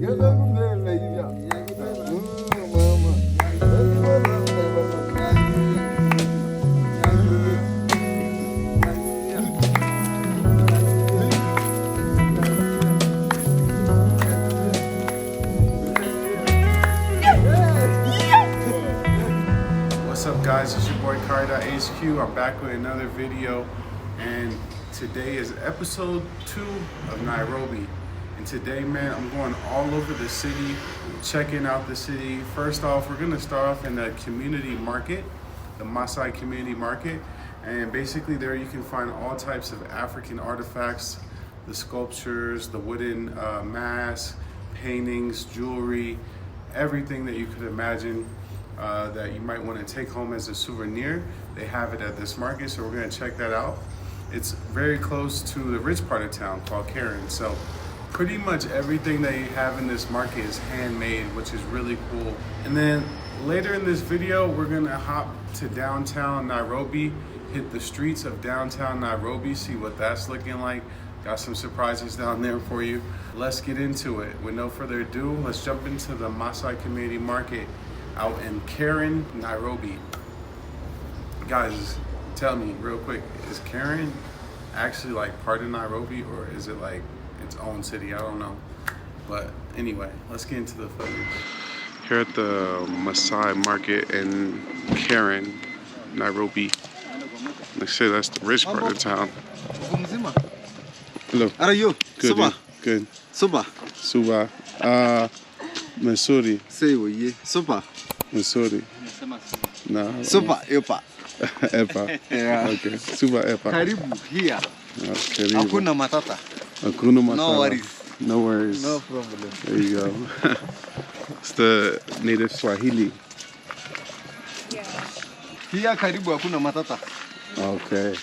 What's up, guys? It's your boy Kari 𝐥𝐤𝐤. I'm back with another video, and today is episode 2 of Nairobi. And today, man, I'm going all over the city, checking out the city. First off, we're gonna start off in the community market, the Masai community market. And basically there you can find all types of African artifacts, the sculptures, the wooden masks, paintings, jewelry, everything that you could imagine that you might want to take home as a souvenir. They have it at this market, so we're going to check that out. It's very close to the rich part of town called Karen, so pretty much everything they have in this market is handmade, which is really cool. And then later in this video, we're going to hop to downtown Nairobi, hit the streets of downtown Nairobi, see what that's looking like. Got some surprises down there for you. Let's get into it. With no further ado, let's jump into the Masai community market out in Karen, Nairobi. Guys, tell me real quick, is Karen actually like part of Nairobi, or is it like its own city? I don't know. But anyway, let's get into the footage. Here at the Masai market in Karen, Nairobi. They say that's the rich part of town. Hello. How are you? Good. Suba. Good. Suba. Suba. Missouri. Say what ye? Suba. Missouri. No. Suba. Epa. Epa. Yeah. Okay. Suba Epa. Karibu here. Karibu. Hakuna matata. Hakuna matata. No worries. No worries. No problem. There you go. It's the native Swahili. Yeah. Here karibu hakuna matata. Okay.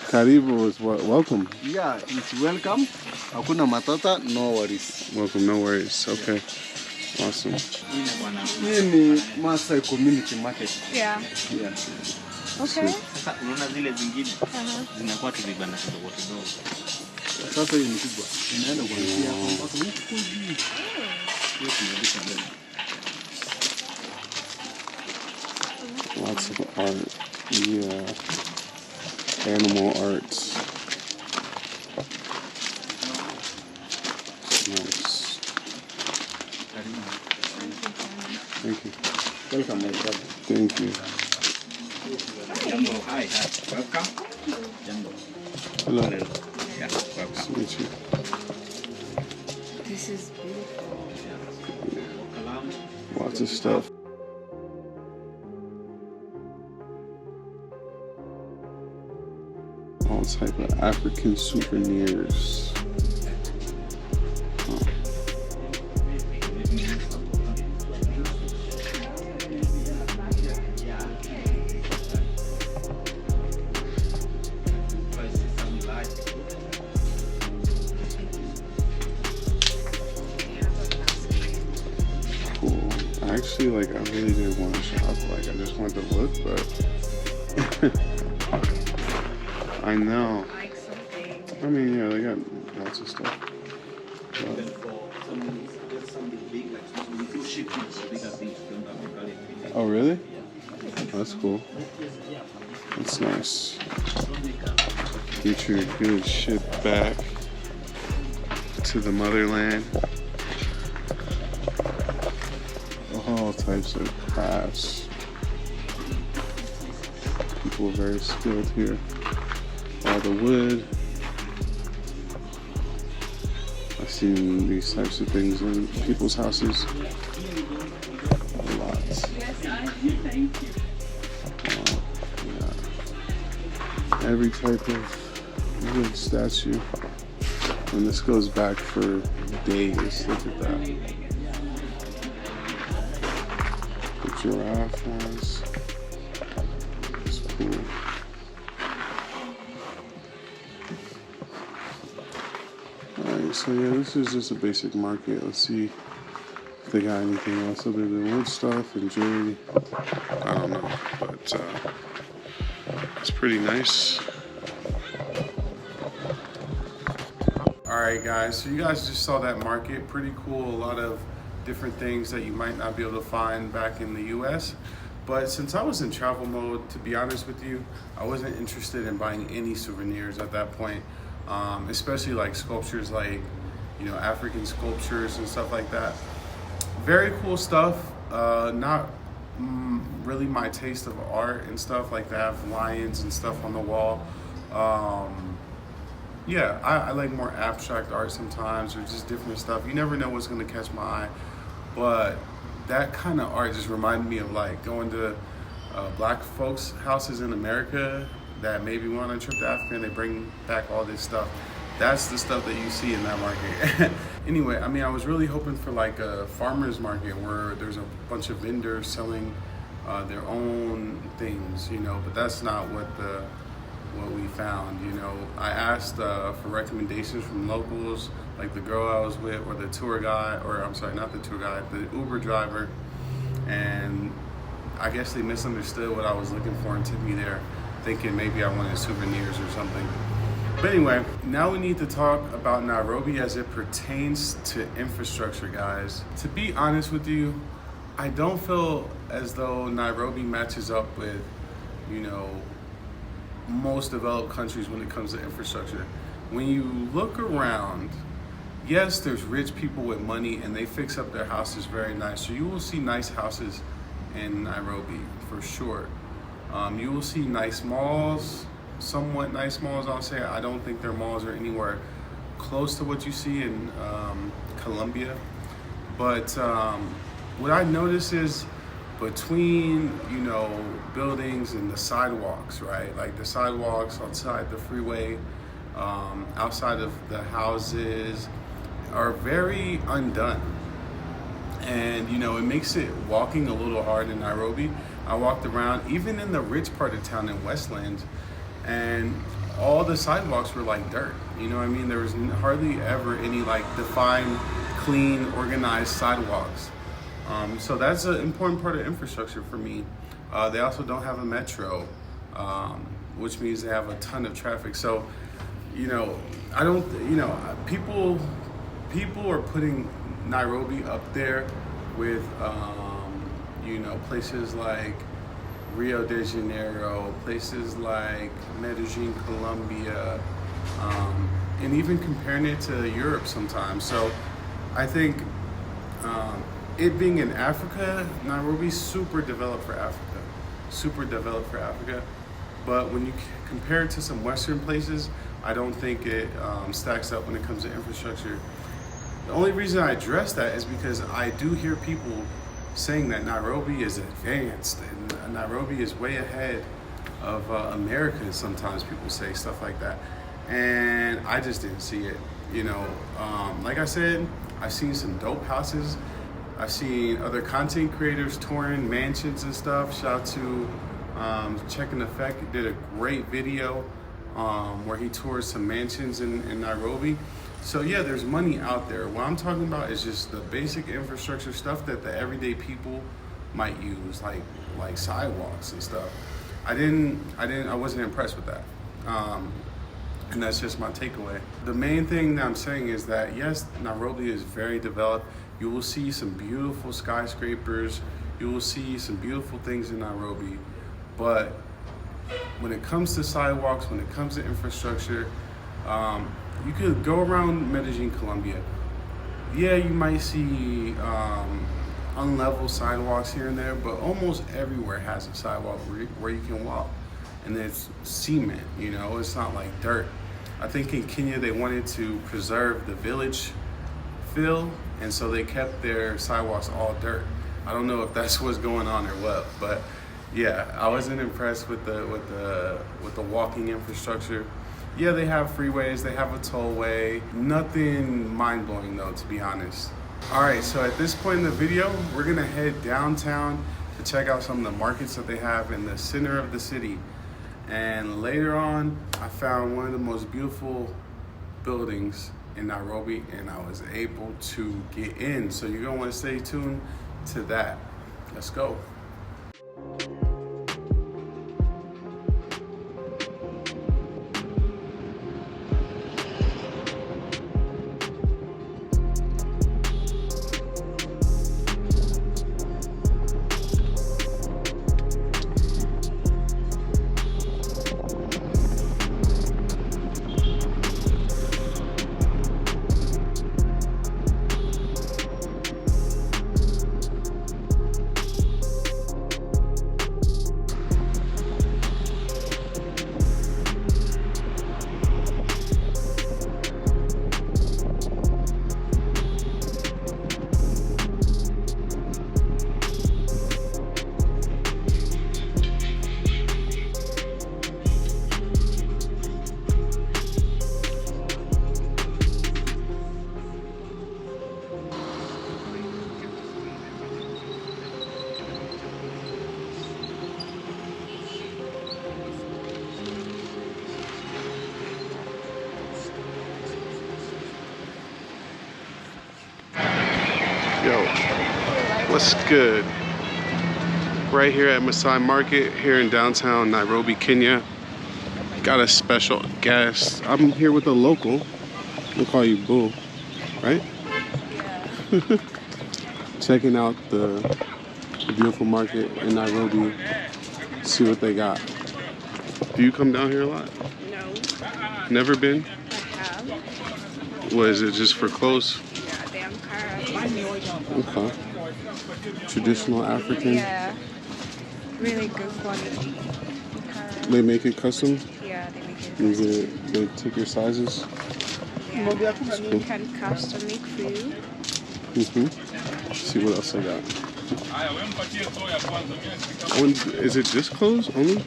Karibu is what? Welcome. Yeah, it's welcome. Hakuna matata, no worries. Welcome, no worries. Okay. Awesome. Hii ni Masai community market. Yeah. Yeah. Okay. Sasa unaona zile zingine zinakuwa tu vibanda kidogo kidogo. Sasa hii ni kubwa. Inaenda kuanzia mpaka huko juu. Lots of art. Yeah. Animal arts. Nice. Thank you. Welcome, my brother. Thank you. Hi. Welcome. Hello. Yeah, welcome. Nice to meet you. This is beautiful. Yeah. Lots of stuff. All type of African souvenirs. Oh. Cool. Actually, like, I really didn't want to shop. Like, I just wanted to look, but I know. I mean, yeah, they got lots of stuff. Oh, really? That's cool. That's nice. Get your good shit back to the motherland. All types of crafts. People are very skilled here. All the wood. I've seen these types of things in people's houses. A lot. Yeah. Every type of wood statue. And this goes back for days. Look at that. The giraffe ones. It's cool. Alright, so yeah, this is just a basic market. Let's see if they got anything else other than wood stuff and jewelry. I don't know, but it's pretty nice. Alright, Alright guys, so you guys just saw that market, pretty cool, a lot of different things that you might not be able to find back in the US. But since I was in travel mode, to be honest with you, I wasn't interested in buying any souvenirs at that point, especially like sculptures, like, you know, African sculptures and stuff like that. Very cool stuff, not really my taste of art and stuff like that, lions and stuff on the wall. Yeah, I like more abstract art sometimes, or just different stuff. You never know what's gonna catch my eye, but that kind of art just reminded me of like going to black folks' houses in America that maybe went on a trip to Africa and they bring back all this stuff. That's the stuff that you see in that market. Anyway, I mean, I was really hoping for like a farmer's market where there's a bunch of vendors selling their own things, you know, but that's not what we found, you know. I asked for recommendations from locals, like the girl I was with, or the tour guide, or I'm sorry, not the tour guide, the Uber driver, and I guess they misunderstood what I was looking for and took me there thinking maybe I wanted souvenirs or something. But anyway, now we need to talk about Nairobi as it pertains to infrastructure, guys. To be honest with you, I don't feel as though Nairobi matches up with, you know, most developed countries when it comes to infrastructure. When you look around, yes, there's rich people with money and they fix up their houses very nice. So you will see nice houses in Nairobi for sure. You will see nice malls, somewhat nice malls, I'll say. I don't think their malls are anywhere close to what you see in Colombia. But what I notice is between, you know, buildings and the sidewalks, right? Like the sidewalks outside the freeway, outside of the houses are very undone. And, you know, it makes it walking a little hard in Nairobi. I walked around, even in the rich part of town in Westland, and all the sidewalks were like dirt. You know what I mean? There was hardly ever any like defined, clean, organized sidewalks. So that's an important part of infrastructure for me. They also don't have a metro, which means they have a ton of traffic. So, you know, I don't, you know, people are putting Nairobi up there with, you know, places like Rio de Janeiro, places like Medellin Colombia, and even comparing it to Europe sometimes. So I think it being in Africa, Nairobi's super developed for Africa. But when you compare it to some Western places, I don't think it stacks up when it comes to infrastructure. The only reason I address that is because I do hear people saying that Nairobi is advanced and Nairobi is way ahead of America. Sometimes people say stuff like that, and I just didn't see it. You know, like I said, I've seen some dope houses. I've seen other content creators touring mansions and stuff. Shout out to Check in Effect, did a great video where he tours some mansions in Nairobi. So yeah, there's money out there. What I'm talking about is just the basic infrastructure stuff that the everyday people might use, like sidewalks and stuff. I wasn't impressed with that. And that's just my takeaway. The main thing that I'm saying is that yes, Nairobi is very developed. You will see some beautiful skyscrapers. You will see some beautiful things in Nairobi. But when it comes to sidewalks, when it comes to infrastructure, you could go around Medellin Colombia. Yeah, you might see unlevel sidewalks here and there, but almost everywhere has a sidewalk where you can walk. And it's cement, you know, it's not like dirt. I think in Kenya they wanted to preserve the village feel, and so they kept their sidewalks all dirt. I don't know if that's what's going on or what, but yeah, I wasn't impressed with the walking infrastructure. Yeah, they have freeways, they have a tollway. Nothing mind-blowing though, to be honest. All right, so at this point in the video, we're gonna head downtown to check out some of the markets that they have in the center of the city. And later on, I found one of the most beautiful buildings in Nairobi, and I was able to get in. So you're gonna wanna stay tuned to that. Let's go. What's good? Right here at Masai Market here in downtown Nairobi, Kenya. Got a special guest. I'm here with a local. We'll call you Boo, right? Yeah. Checking out the beautiful market in Nairobi. See what they got. Do you come down here a lot? No. Never been? I have. What is it, just for clothes? Yeah, they have Kari. Okay. Traditional African. Yeah. Really good quality. They make it custom? Yeah, they make it. They take your sizes? Yeah. You can custom make for you. Let's see what else I got. Is it just clothes only? It's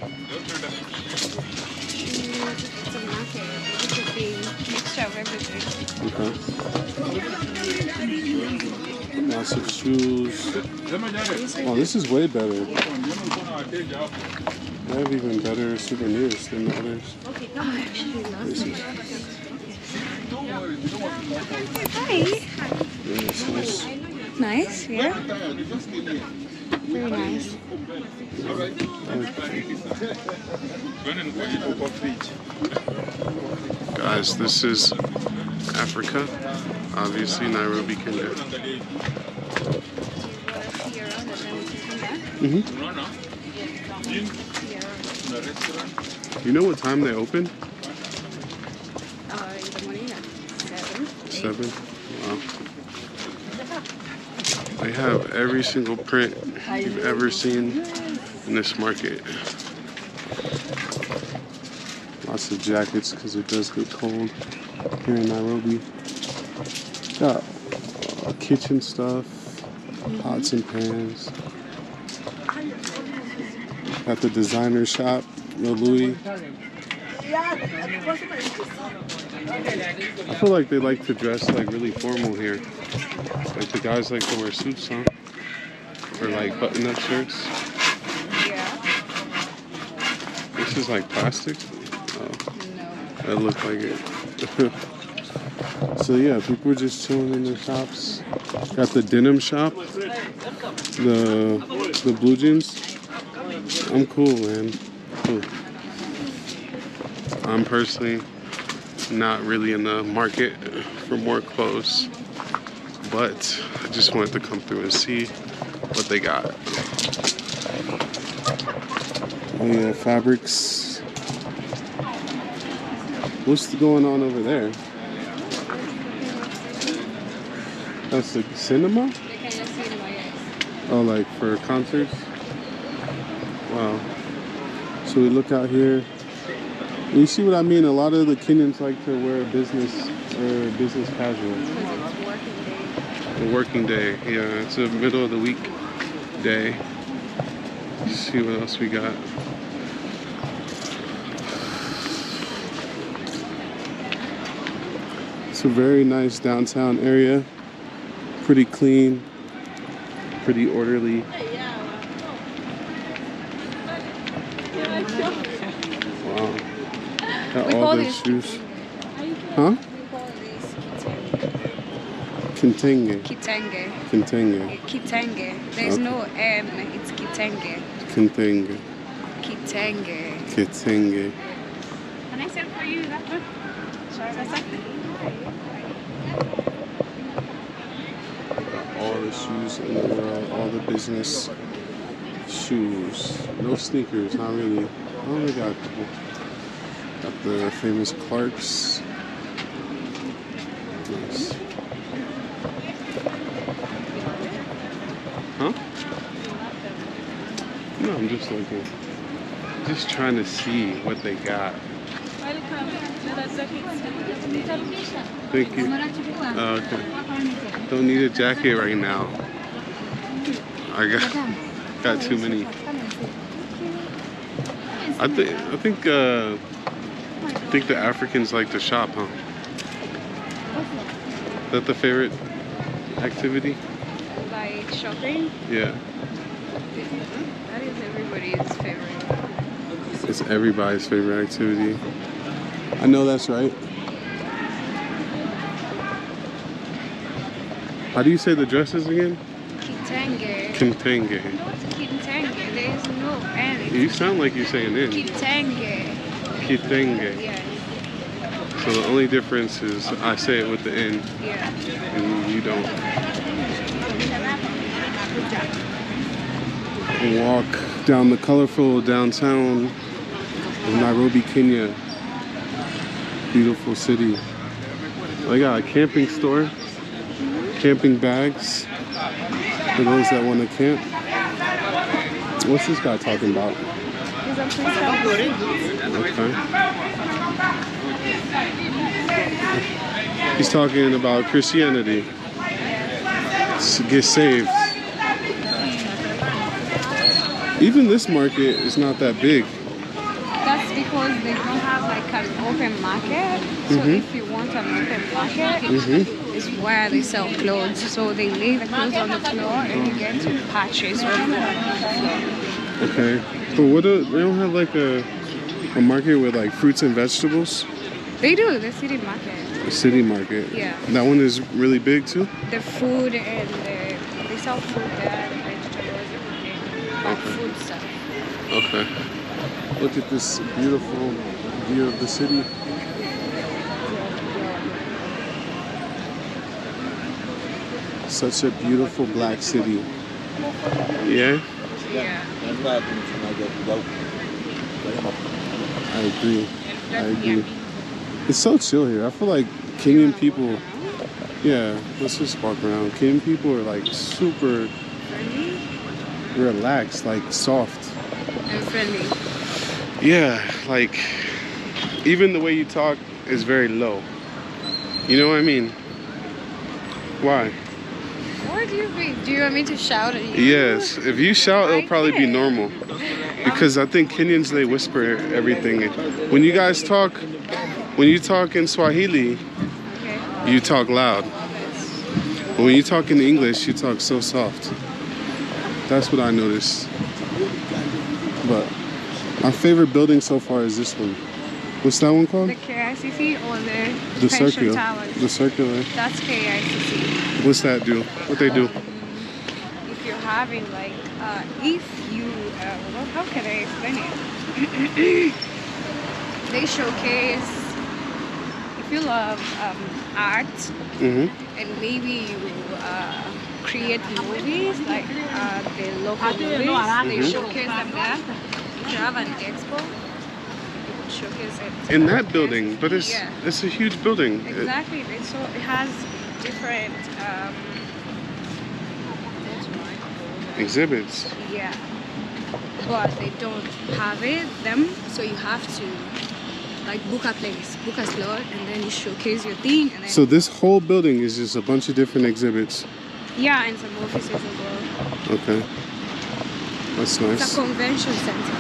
a market. It's a big mixture of everything. Okay. Lots of shoes. Oh, this is way better. They have even better souvenirs than the others. Oh, I actually love it. Hi. Yes, yes. Nice, yeah. Very nice. Guys, this is Africa. Obviously, Nairobi, Kenya. You know what time they open? In the morning at 7. 7? Wow. They have every single print you've ever seen in this market. Lots of jackets because it does get cold here in Nairobi. Got kitchen stuff, pots and pans. Got the designer shop, the Louis. I feel like they like to dress like really formal here. Like the guys like to wear suits, huh? Or like button-up shirts. Yeah. This is like plastic. Oh, No. that looked like it. So yeah, people are just chilling in their shops. Got the denim shop. The blue jeans. I'm cool, man. Cool. I'm personally not really in the market for more clothes, but I just wanted to come through and see what they got. Oh yeah, fabrics. What's going on over there? That's the cinema? Oh, like for concerts? Wow. So we look out here. You see what I mean? A lot of the Kenyans like to wear business casual. A working day. Yeah, it's a middle of the week day. Let's see what else we got. It's a very nice downtown area. Pretty clean, pretty orderly. Wow. Got all the shoes. Huh? 𝐤𝐤𝐤𝐿. 𝐤𝐤𝐤𝐿. 𝐤𝐤𝐤𝐿. 𝐤𝐤𝐤𝐿. There's no M, it's 𝐤𝐤𝐤𝐿. 𝐤𝐤𝐤𝐤. 𝐤𝐤𝐤𝐤. 𝐤𝐤𝐤𝐤. Can I send for you that one? All the shoes in the world, all the business shoes. No sneakers, not really. Oh, they got a couple. Got the famous Clarks. Nice. Huh? No, I'm just looking. Just trying to see what they got. Thank you. Okay. Don't need a jacket right now. I got too many. I think the Africans like to shop, huh? Is that the favorite activity? Like shopping? Yeah. That is everybody's favorite. It's everybody's favorite activity. I know that's right. How do you say the dresses again? 𝐤𝐤𝐤𝐿. 𝐤𝐤𝐤𝐤. Not 𝐜𝐴𝐤𝐤. There is no N. You sound like you're saying it. 𝐜𝐴𝐤𝐤. 𝐤𝐤𝐤. Yes. So the only difference is I say it with the N Yeah. and you don't. Walk down the colorful downtown of Nairobi, Kenya. Beautiful city. They got a camping store, camping bags for those that want to camp. What's this guy talking about? He's a priest. Okay. He's talking about Christianity. To get saved. Even this market is not that big. That's because they don't have like an open market. So if you want an open market, it's where they sell clothes. So they lay the clothes on the floor and you get to purchase what you want on the floor. Okay. But what they don't have like a market with like fruits and vegetables? They do, the city market. The city market. Yeah. That one is really big too? The food and they sell food there, vegetables, everything. Like food stuff. Okay. Look at this beautiful view of the city. Such a beautiful black city. Yeah? Yeah. I agree. I agree. It's so chill here. I feel like Kenyan people, yeah, let's just walk around. Kenyan people are like super relaxed, like soft. And friendly. Yeah, like even the way you talk is very low. You know what I mean? Why? What do you think? Do you want me to shout at you? Yes, if you shout, it'll probably be can. normal. Because I think Kenyans, they whisper everything. When you guys talk, when you talk in Swahili, Okay. you talk loud. But when you talk in English, you talk so soft. That's what I noticed. But my favorite building so far is this one. What's that one called? The KICC or the The Pension circular. Towers? The circular. That's KICC. What's that do? What they do? If you're having like, if you, well, how can I explain it? They showcase, if you love art, and maybe you create movies, like the local movies, they showcase them there. If you have an expo, you would showcase it. In that building, but it's Yeah. it's a huge building. Exactly. So it has different Exhibits. yeah, but they don't have it them, so you have to like book a place, book a slot, and then you showcase your thing, and then So this whole building is just a bunch of different exhibits. yeah, and some offices as well. Okay. That's It's nice. a convention center.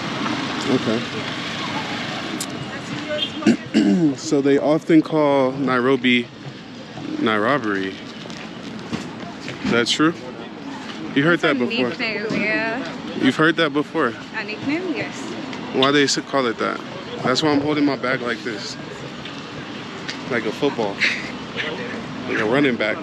Okay. So they often call Nairobi Nairobi. Is that true? You heard that It's a before. nickname, yeah. You've heard that before. A nickname, yes. Why they call it that? That's why I'm holding my bag like this. Like a football. Like a running back.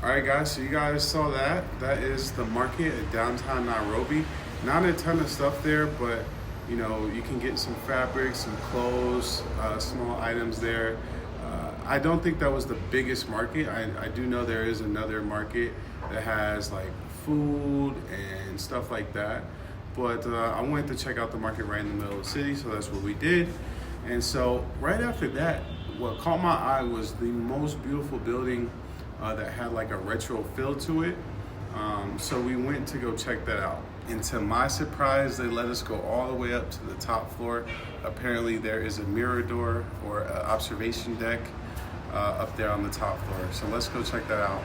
Alright guys, so you guys saw that. That is the market at downtown Nairobi. Not a ton of stuff there, but you know, you can get some fabrics, some clothes, small items there. I don't think that was the biggest market. I do know there is another market that has like food and stuff like that. But I wanted to check out the market right in the middle of the city, so that's what we did. And so right after that, what caught my eye was the most beautiful building that had like a retro feel to it. So we went to go check that out. And to my surprise, they let us go all the way up to the top floor. Apparently there is a mirror door or an observation deck up there on the top floor. So let's go check that out.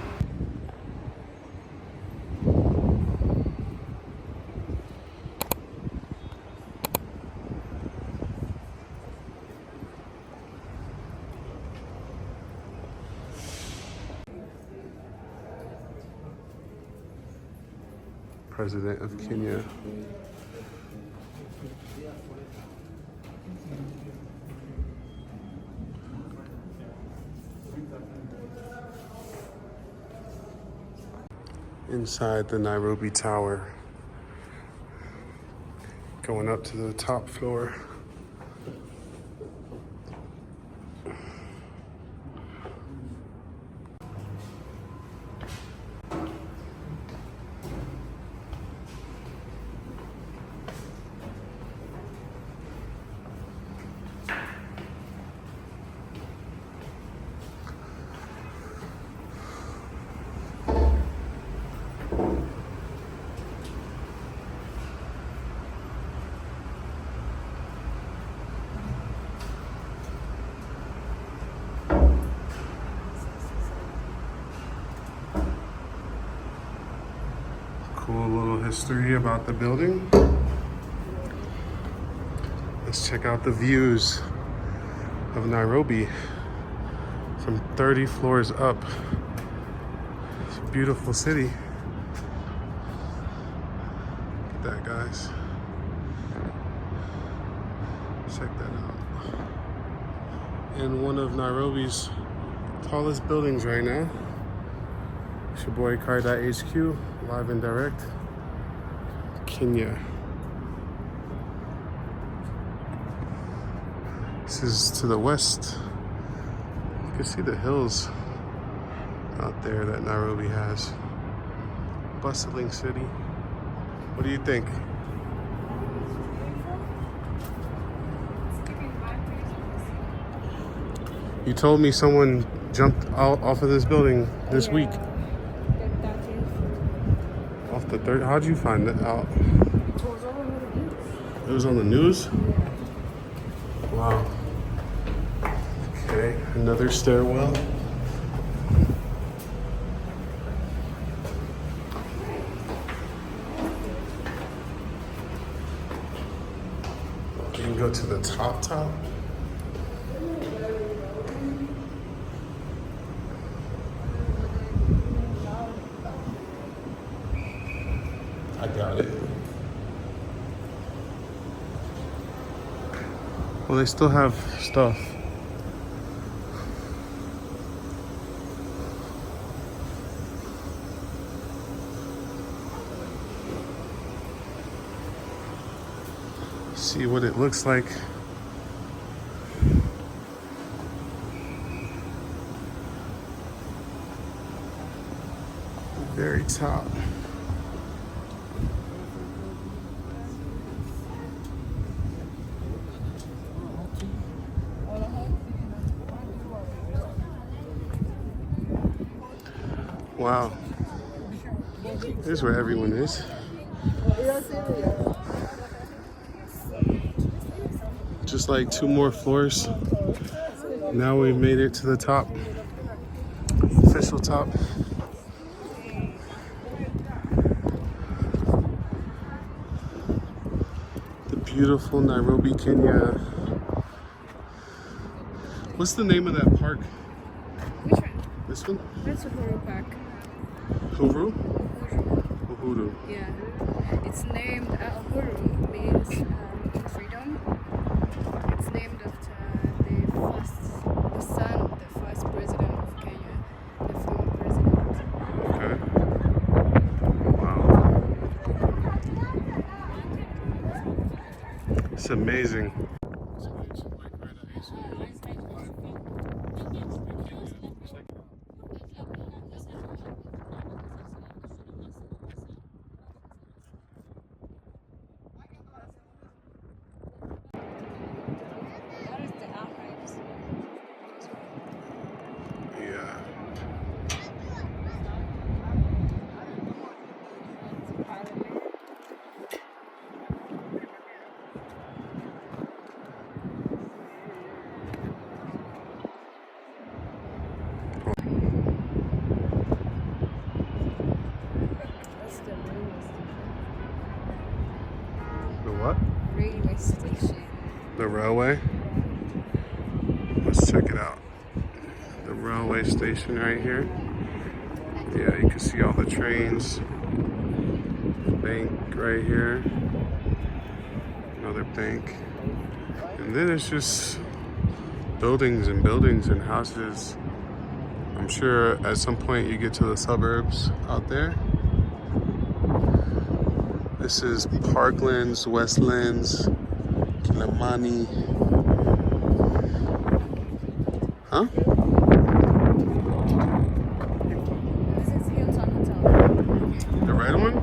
President of Kenya. inside the Nairobi Tower. Going up to the top floor. Cool little history about the building. Let's check out the views of Nairobi from 30 floors up. It's a beautiful city. Look at that, guys. Check that out. In one of Nairobi's tallest buildings right now. It's your boy Kari.HQ, live and direct. Kenya. This is to the west. You can see the hills out there that Nairobi has. Bustling city. What do you think? You told me someone jumped out off of this building this week. Off the third. How'd you find it out? It was on the news? Wow. Okay, another stairwell. You can go to the top. I got it. Well, they still have stuff. See what it looks like. Very top. Wow. Here's where everyone is. Just like 2 more floors. Now we've made it to the top. Official top. The beautiful Nairobi, Kenya. What's the name of that park? Which one? This one? That's Uhuru Park. Uhuru? Uhuru. Yeah. It's named Uhuru means freedom. It's named after the son of the first president of Kenya, the former president. Okay. Wow. It's amazing. Railway station. The railway? Let's check it out. The railway station right here. Yeah, you can see all the trains. Bank right here. Another bank. And then it's just buildings and buildings and houses. I'm sure at some point you get to the suburbs out there. This is Parklands, Westlands, Kilimani. Huh? This is Hilton Hotel. The red one?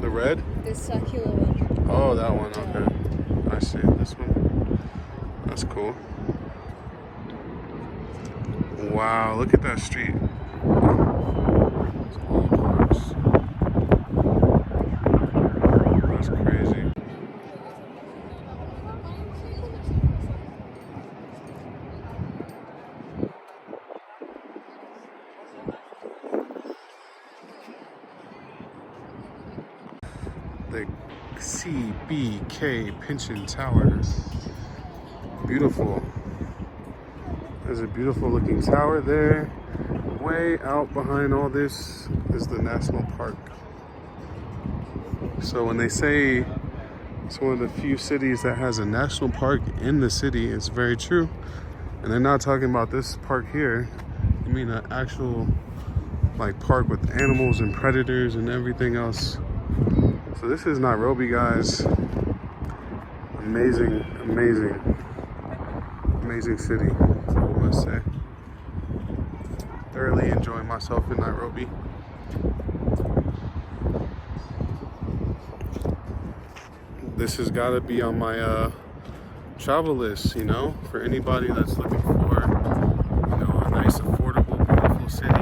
The red? This Kilo one. Oh, that one. Okay. I see. This one. That's cool. Wow, look at that street. That's crazy. The CBK Pension Tower. Beautiful. There's a beautiful looking tower there. Way out behind all this is the national park. So when they say it's one of the few cities that has a national park in the city, it's very true. And they're not talking about this park here. I mean an actual like park with animals and predators and everything else. So this is Nairobi, guys. Amazing, amazing, amazing city, I must say. Thoroughly enjoying myself in Nairobi. This has got to be on my travel list, you know, for anybody that's looking for, you know, a nice, affordable, beautiful city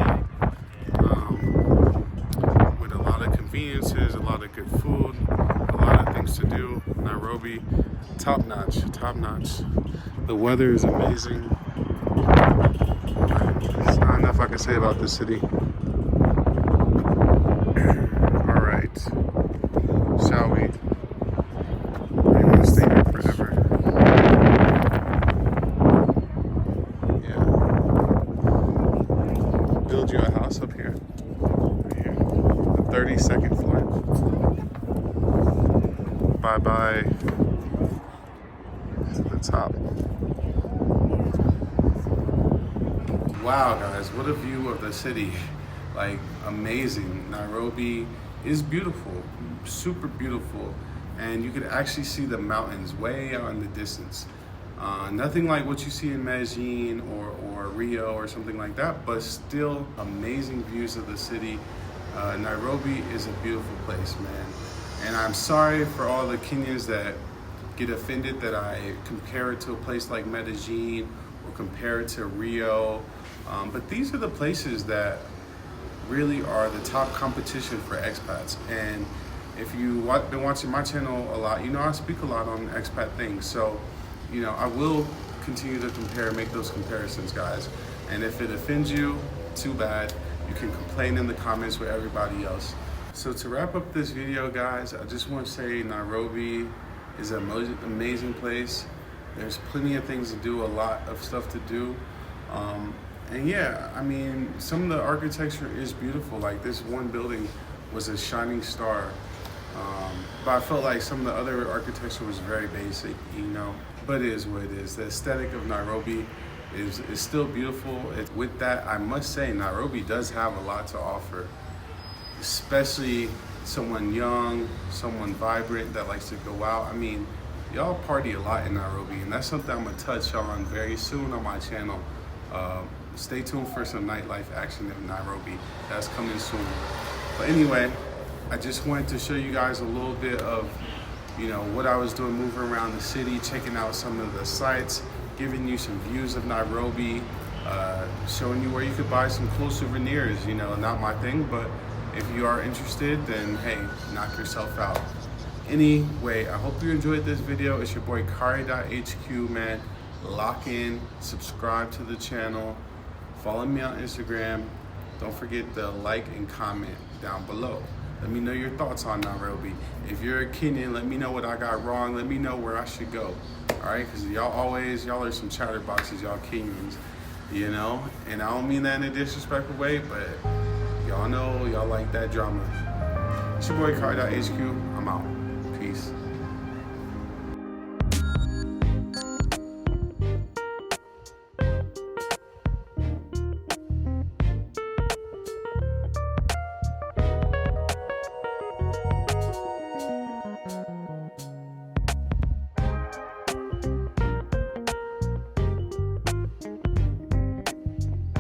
with a lot of conveniences, a lot of good food, a lot of things to do. Nairobi, top notch, top notch. The weather is amazing. There's not enough I can say about this city. All right, shall we? I want to stay here forever. Yeah. Build you a house up here. Right here. The 32nd floor. Bye-bye to the top. Wow, guys, what a view of the city. Like, amazing. Nairobi is beautiful, super beautiful. And you could actually see the mountains way out in the distance. Nothing like what you see in Medellin or Rio or something like that, but still amazing views of the city. Nairobi is a beautiful place, man. And I'm sorry for all the Kenyans that get offended that I compare it to a place like Medellin or compare it to Rio. But these are the places that really are the top competition for expats. And if you've been watching my channel a lot, you know I speak a lot on expat things. So, you know, I will continue to make those comparisons, guys. And if it offends you, too bad. You can complain in the comments with everybody else. So to wrap up this video, guys, I just want to say Nairobi is an amazing place. There's plenty of things to do, a lot of stuff to do. And yeah, I mean, some of the architecture is beautiful. Like this one building was a shining star. But I felt like some of the other architecture was very basic, you know, but it is what it is. The aesthetic of Nairobi is still beautiful. With that, I must say Nairobi does have a lot to offer, especially someone young, someone vibrant that likes to go out. I mean, y'all party a lot in Nairobi, and that's something I'm gonna touch on very soon on my channel. Stay tuned for some nightlife action in Nairobi. That's coming soon. But anyway, I just wanted to show you guys a little bit of, you know, what I was doing, moving around the city, checking out some of the sites, giving you some views of Nairobi, showing you where you could buy some cool souvenirs. You know, not my thing, but if you are interested, then hey, knock yourself out. Anyway, I hope you enjoyed this video. It's your boy Kari.HQ, man. Lock in, subscribe to the channel, follow me on Instagram. Don't forget to like and comment down below. Let me know your thoughts on Nairobi. If you're a Kenyan, let me know what I got wrong. Let me know where I should go. All right, because y'all are some chatterboxes, y'all Kenyans, you know? And I don't mean that in a disrespectful way, but y'all know y'all like that drama. It's your boy Kari.HQ. I'm out.